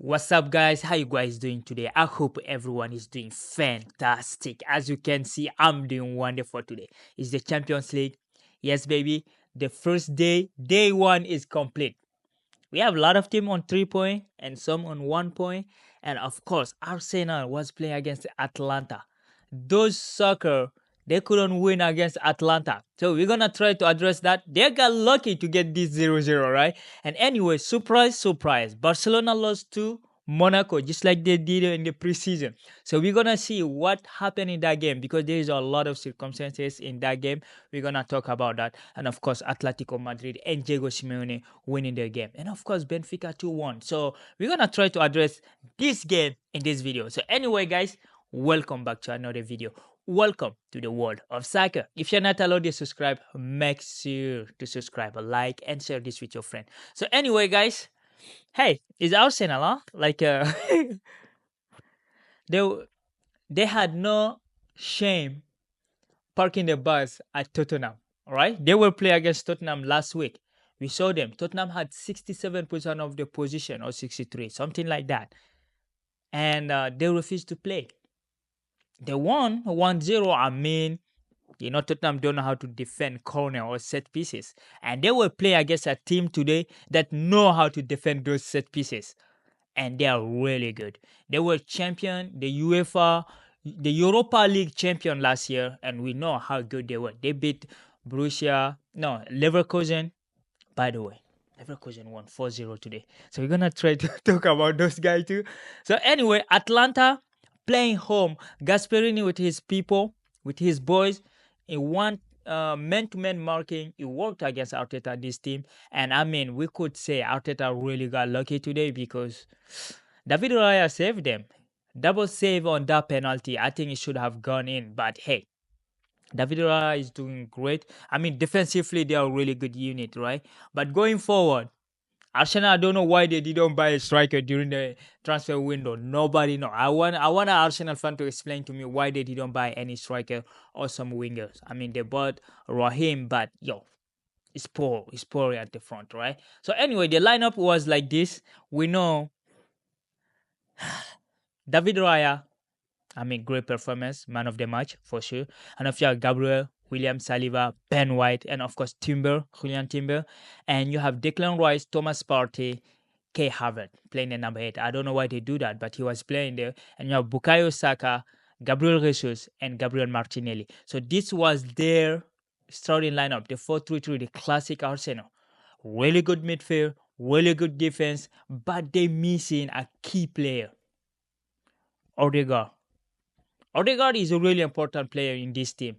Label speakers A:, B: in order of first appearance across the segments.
A: What's up, guys? How you guys doing today? I hope everyone is doing fantastic. As you can see, I'm doing wonderful today. It's the Champions League. Yes, baby. The first day one is complete. We have a lot of team on 3 point and some on 1 point. And of course, Arsenal was playing against Atlanta. Those soccer, they couldn't win against Atlanta. So we're gonna try to address that. They got lucky to get this 0-0, right? And anyway, surprise, surprise. Barcelona lost to Monaco, just like they did in the preseason. So we're gonna see what happened in that game because there is a lot of circumstances in that game. We're gonna talk about that, and of course, Atletico Madrid and Diego Simeone winning their game, and of course, Benfica 2-1. So we're gonna try to address this game in this video. So anyway, guys, welcome back to another video. Welcome to the world of soccer. If you're not allowed to subscribe, make sure to subscribe, like, and share this with your friend. So anyway, guys. Hey, it's Arsenal, huh? They they had no shame parking the bus at Tottenham. All right, they will play against Tottenham last week. We saw them. Tottenham had 67% of the position, or 63, something like that, and they refused to play. They won 1-0. I mean, Tottenham don't know how to defend corner or set pieces, and they will play against a team today that know how to defend those set pieces. And they are really good. They were champion, the Europa League champion last year, and we know how good they were. They beat Leverkusen. By the way, Leverkusen won 4-0 today. So we're gonna try to talk about those guys too. So anyway, Atlanta playing home, Gasperini with his people, with his boys, in one man-to-man marking. It worked against Arteta, this team. And I mean, we could say Arteta really got lucky today because David Raya saved them. Double save on that penalty. I think it should have gone in. But hey, David Raya is doing great. I mean, defensively, they are a really good unit, right? But going forward, Arsenal, I don't know why they didn't buy a striker during the transfer window. Nobody know. I want an Arsenal fan to explain to me why they didn't buy any striker or some wingers. I mean, they bought Raheem, but it's poor. It's poor at the front, right? So anyway, the lineup was like this. We know David Raya. I mean, great performance, man of the match for sure. And if you have Gabriel, William Saliba, Ben White, and of course Julian Timber, and you have Declan Rice, Thomas Partey, Kay Havertz playing the number 8. I don't know why they do that, but he was playing there. And you have Bukayo Saka, Gabriel Jesus, and Gabriel Martinelli. So this was their starting lineup, the 4-3-3, the classic Arsenal. Really good midfield, really good defense, but they missing a key player, Odegaard. Odegaard is a really important player in this team.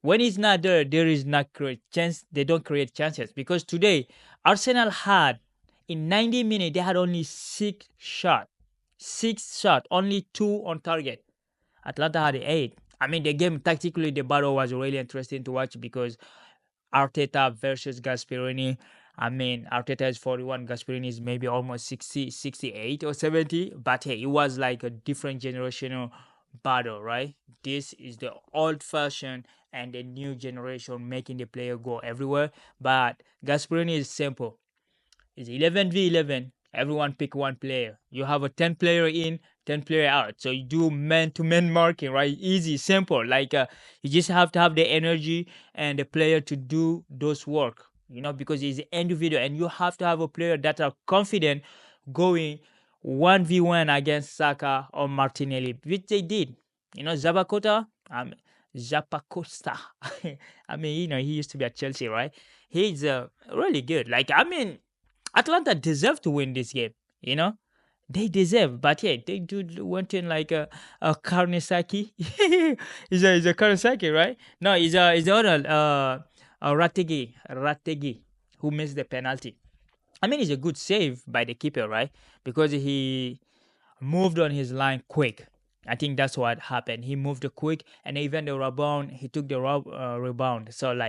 A: When he's not there, there is not create chance. They don't create chances because today Arsenal had in 90 minutes they had only 6 shots, only 2 on target. Atlanta had 8. I mean, the game tactically, the battle was really interesting to watch because Arteta versus Gasperini. I mean, Arteta is 41, Gasperini is maybe almost 60, 68 or 70. But hey, it was like a different generational battle, right? This is the old fashioned and the new generation making the player go everywhere. But Gasperini is simple. It's 11v11. Everyone pick one player. You have a 10 player in, 10 player out. So you do man-to-man marking, right? Easy, simple. You just have to have the energy and the player to do those work, because it's individual. And you have to have a player that are confident going 1v1 against Saka or Martinelli, which they did. Zappacosta, I mean, he used to be at Chelsea, right? He's really good. Atlanta deserve to win this game, They deserve, but yeah, they do went in like a Karnisaki. Is a Karnisaki, right? No, is the other Rategi who missed the penalty. I mean, it's a good save by the keeper, right? Because he moved on his line quick. I think that's what happened. He moved quick, and even the rebound, he took the rebound. So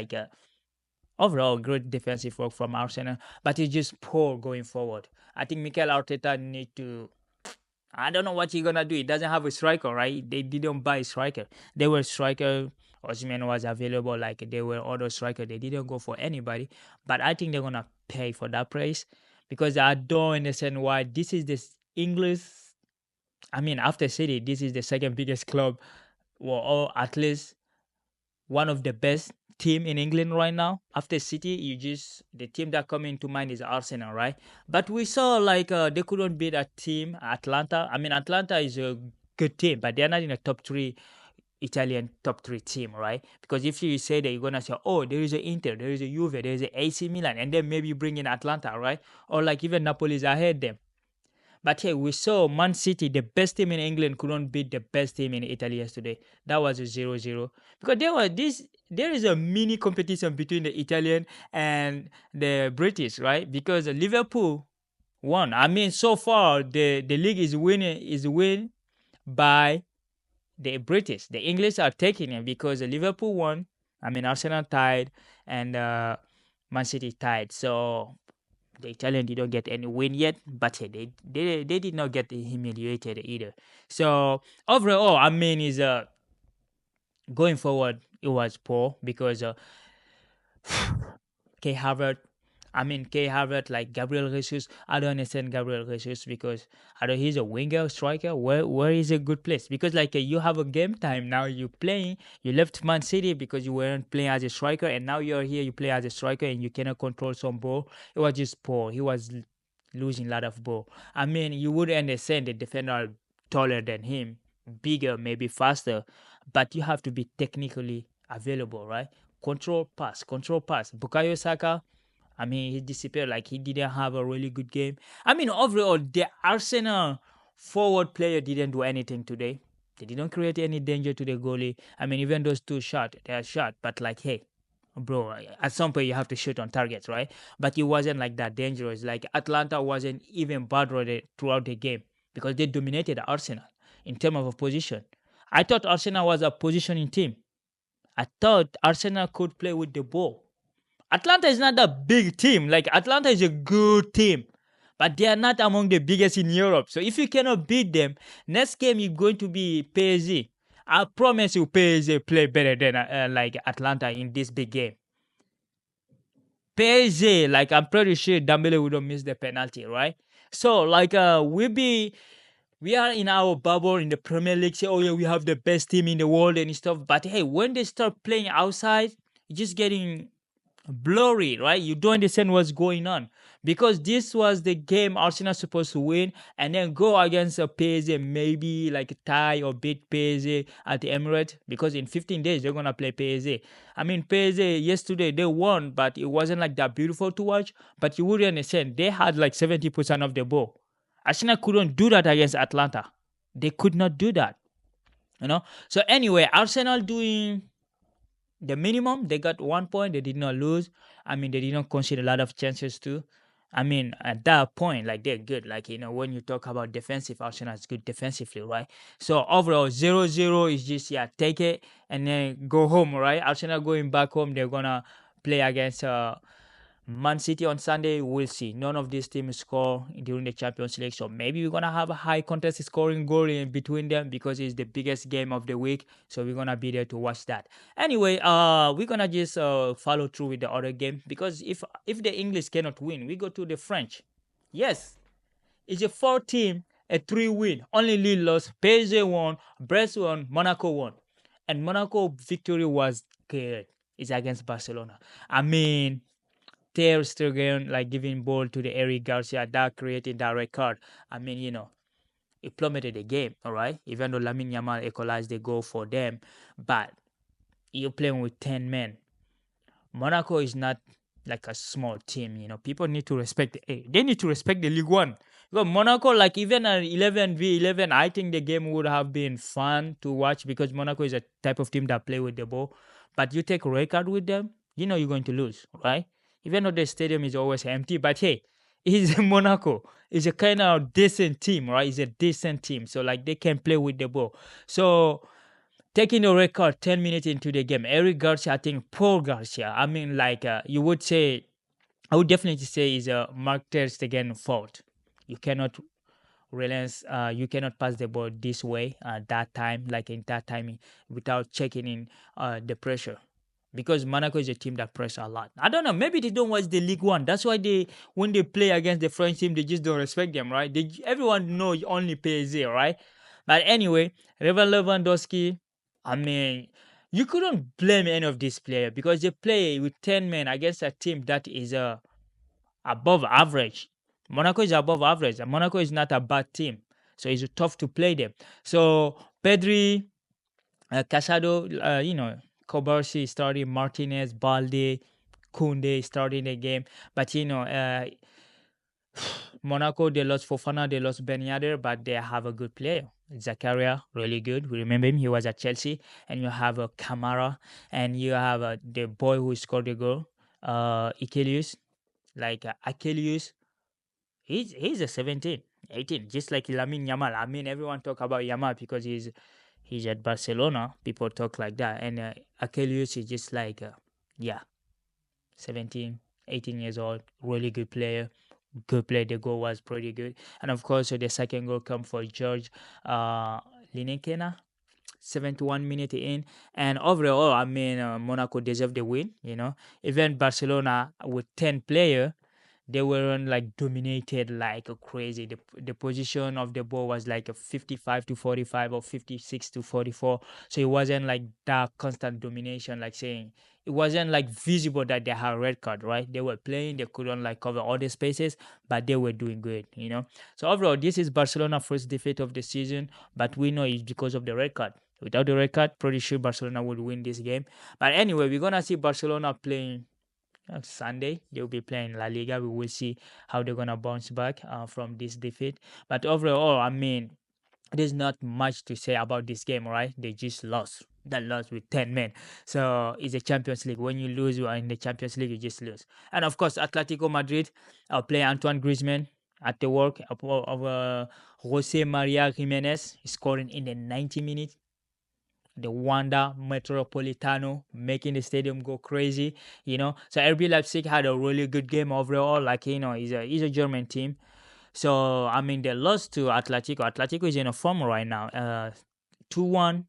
A: overall, great defensive work from Arsenal, but it's just poor going forward. I think Mikel Arteta need to. I don't know what he's gonna do. He doesn't have a striker, right? They didn't buy a striker. They were striker. Osimhen was available. They were other striker. They didn't go for anybody. But I think they're gonna pay for that price because I don't understand why this is this English, I mean, after City, this is the second biggest club, or at least one of the best team in England right now. After City, the team that come into mind is Arsenal, right? But we saw like they couldn't beat a team, Atlanta. I mean, Atlanta is a good team, but they're not in the top three Italian top three team, right? Because if you say that, you're gonna say, oh, there is a Inter, there is a Juve, there is a AC Milan, and then maybe bring in Atlanta, right? Or like even Napoli is ahead them. But hey, we saw Man City, the best team in England, couldn't beat the best team in Italy yesterday. That was a 0-0. Because there is a mini competition between the Italian and the British, right? Because Liverpool won. I mean, so far the league is win by the British. The English are taking it because Liverpool won. I mean, Arsenal tied and Man City tied. So the Italian didn't get any win yet, but they did not get humiliated either. So overall, I mean, is going forward, it was poor because K Harvard. I mean, K Harvard, like Gabriel Jesus. I don't understand Gabriel Jesus because I don't. He's a winger, striker. Where is a good place? Because like you have a game time now. You playing. You left Man City because you weren't playing as a striker, and now you're here. You play as a striker, and you cannot control some ball. It was just poor. He was losing a lot of ball. I mean, you would understand the defender are taller than him, bigger, maybe faster, but you have to be technically available, right? Control pass, control pass. Bukayo Saka, I mean, he disappeared. Like he didn't have a really good game. I mean, overall, the Arsenal forward player didn't do anything today. They didn't create any danger to the goalie. I mean, even those two shot, they are shot. But like, hey, bro, at some point you have to shoot on targets, right? But it wasn't like that dangerous. Like Atlanta wasn't even bothered throughout the game because they dominated Arsenal in terms of a position. I thought Arsenal was a positioning team. I thought Arsenal could play with the ball. Atlanta is not a big team. Like Atlanta is a good team, but they are not among the biggest in Europe. So if you cannot beat them, next game you're going to be PSG. I promise you, PSG play better than like Atlanta in this big game. PSG, like I'm pretty sure Dembele would not miss the penalty, right? So like we are in our bubble in the Premier League. Say, oh yeah, we have the best team in the world and stuff. But hey, when they start playing outside, it's just getting blurry, right? You don't understand what's going on because this was the game Arsenal supposed to win and then go against a PSG, maybe like tie or beat PSG at the Emirates because in 15 days they're gonna play PSG. I mean, PSG yesterday they won, but it wasn't like that beautiful to watch. But you would understand they had like 70% of the ball. Arsenal couldn't do that against Atlanta. They could not do that, you know. So anyway, Arsenal doing the minimum. They got 1 point. They did not lose. I mean, they did not concede a lot of chances too. I mean, at that point, like they're good. Like, you know, when you talk about defensive, Arsenal is good defensively, right? So overall, 0-0 is just, yeah, take it and then go home, right? Arsenal going back home, they're gonna play against Man City on Sunday. We'll see. None of these teams score during the Champions League, so maybe we're gonna have a high contest scoring goal in between them because it's the biggest game of the week. So we're gonna be there to watch that. Anyway, we're gonna just follow through with the other game because if the English cannot win, we go to the French. Yes, it's a 4 team, a 3 win. Only Lille lost. PSG won. Brest won. Monaco won, and Monaco victory was good. It's against Barcelona. I mean, Ter Stegen like giving ball to the Eric Garcia that created that red card. I mean, you know, it plummeted the game, all right? Even though Lamine Yamal equalized the goal for them, but you're playing with 10 men. Monaco is not like a small team, you know. People need to respect they need to respect the League One. Because Monaco, like even an 11v11, I think the game would have been fun to watch because Monaco is a type of team that play with the ball. But you take a red card with them, you know you're going to lose, right? Even though the stadium is always empty, but hey, it's Monaco. It's a kind of decent team, right? It's a decent team. So like they can play with the ball. So taking the record 10 minutes into the game, Eric Garcia, I think Paul Garcia, I mean, like you would say, I would definitely say is a Mark Ter Stegen fault. You cannot relance, you cannot pass the ball this way that time, like in that timing, without checking in the pressure. because Monaco is a team that press a lot. I don't know. Maybe they don't watch the League One. That's why when they play against the French team, they just don't respect them, right? Everyone knows only PSG, right? But anyway, Lewandowski. I mean, you couldn't blame any of these players because they play with 10 men against a team that is above average. Monaco is above average, and Monaco is not a bad team, so it's tough to play them. So Pedri, Casado, Kobarsi starting, Martinez, Balde, Kunde starting the game. But Monaco, they lost Fofana, they lost Ben Yedder, but they have a good player. Zakaria, really good. We remember him, he was at Chelsea. And you have a Kamara, and you have the boy who scored the goal, Ikelius, Achilles. He's a 17, 18, just like Lamine Yamal. I mean, everyone talk about Yamal because he's at Barcelona. People talk like that. And Achilles is just yeah, 17, 18 years old. Really good player. Good play. The goal was pretty good. And of course, the second goal come for George Lineker, 71 minutes in. And overall, I mean, Monaco deserved the win. Even Barcelona with 10 players, they weren't like dominated like a crazy. The position of the ball was like a 55 to 45 or 56 to 44. So it wasn't like that constant domination, like saying it wasn't like visible that they had a red card, right? They were playing, they couldn't like cover all the spaces, but they were doing good. So overall, this is Barcelona first defeat of the season, but we know it's because of the red card. Without the red card, pretty sure Barcelona would win this game. But anyway, we're gonna see Barcelona playing Sunday. They'll be playing La Liga. We will see how they're gonna bounce back from this defeat. But overall, I mean, there's not much to say about this game, right? They just lost. That lost with 10 men. So it's a Champions League. When you lose, you are in the Champions League, you just lose. And of course, Atletico Madrid play Antoine Griezmann at the work of Jose Maria Jimenez scoring in the 90 minutes, the Wanda Metropolitano, making the stadium go crazy. So RB Leipzig had a really good game overall. He's a German team. So I mean, they lost to Atletico. Atletico is in a form right now. 2-1.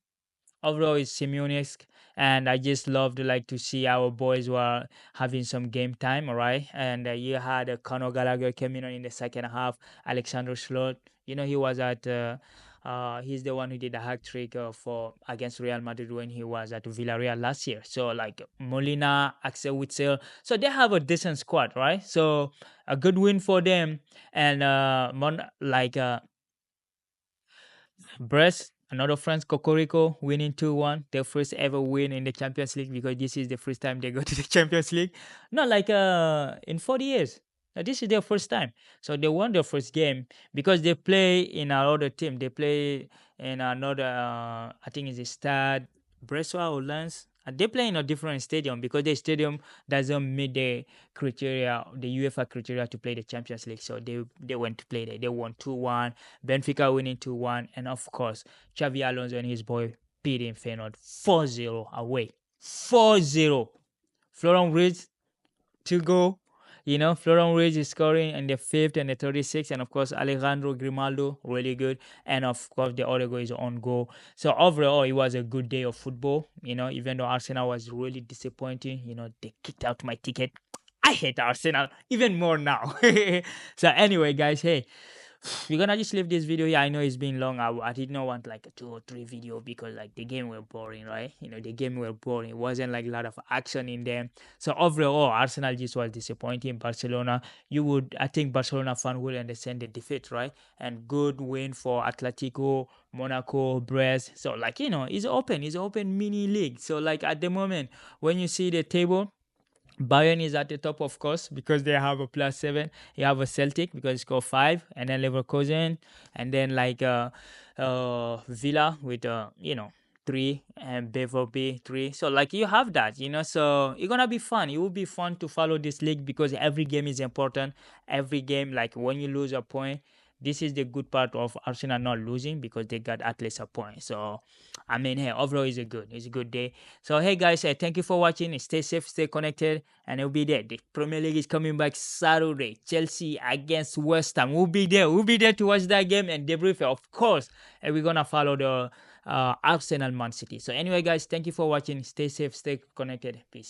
A: Overall, it's Simeonesque, and I just loved like to see our boys were having some game time, all right. And you had Conor Gallagher coming on in the second half. Alexander Schlott, he was at. He's the one who did a hat trick for against Real Madrid when he was at Villarreal last year. So like Molina, Axel Witsel, so they have a decent squad, right? So a good win for them, and Brest, another France, Cocorico, winning 2-1, their first ever win in the Champions League, because this is the first time they go to the Champions League. Not like in 40 years. This is their first time. So they won their first game because they play in another team. They play in another, I think it's a Stade Brestois or Lens. And they play in a different stadium because the stadium doesn't meet the criteria, the UEFA criteria to play the Champions League. So they went to play there. They won 2-1. Benfica winning 2-1. And of course, Xavi Alonso and his boy beating Feyenoord 4-0 away. 4-0. Florent Ridge to go. Florent Ridge is scoring in the 5th and the 36th. And of course, Alejandro Grimaldo, really good. And of course, the other goal is on goal. So overall, it was a good day of football. Even though Arsenal was really disappointing, they kicked out my ticket. I hate Arsenal even more now. So anyway, guys, hey, we're gonna just leave this video here. I know it's been long. I did not want like a 2 or 3 video because like the game were boring, right? The game were boring. It wasn't like a lot of action in them. So overall, Arsenal just was disappointing. Barcelona, I think Barcelona fan will understand the defeat, right? And good win for Atletico, Monaco, Brest. So it's open mini league. So like at the moment, when you see the table, Bayern is at the top, of course, because they have a +7. You have a Celtic because it's got 5, and then Leverkusen, and then Villa with 3, and BVB 3. So you have that, So it's gonna be fun. It will be fun to follow this league because every game is important. Every game, like when you lose a point, this is the good part of Arsenal not losing because they got at least a point. So, I mean, hey, overall, it's a good day. So, hey, guys, thank you for watching. Stay safe, stay connected, and it'll be there. The Premier League is coming back Saturday. Chelsea against West Ham. We'll be there. We'll be there to watch that game and debrief it, of course. And we're going to follow Arsenal Man City. So anyway, guys, thank you for watching. Stay safe, stay connected. Peace.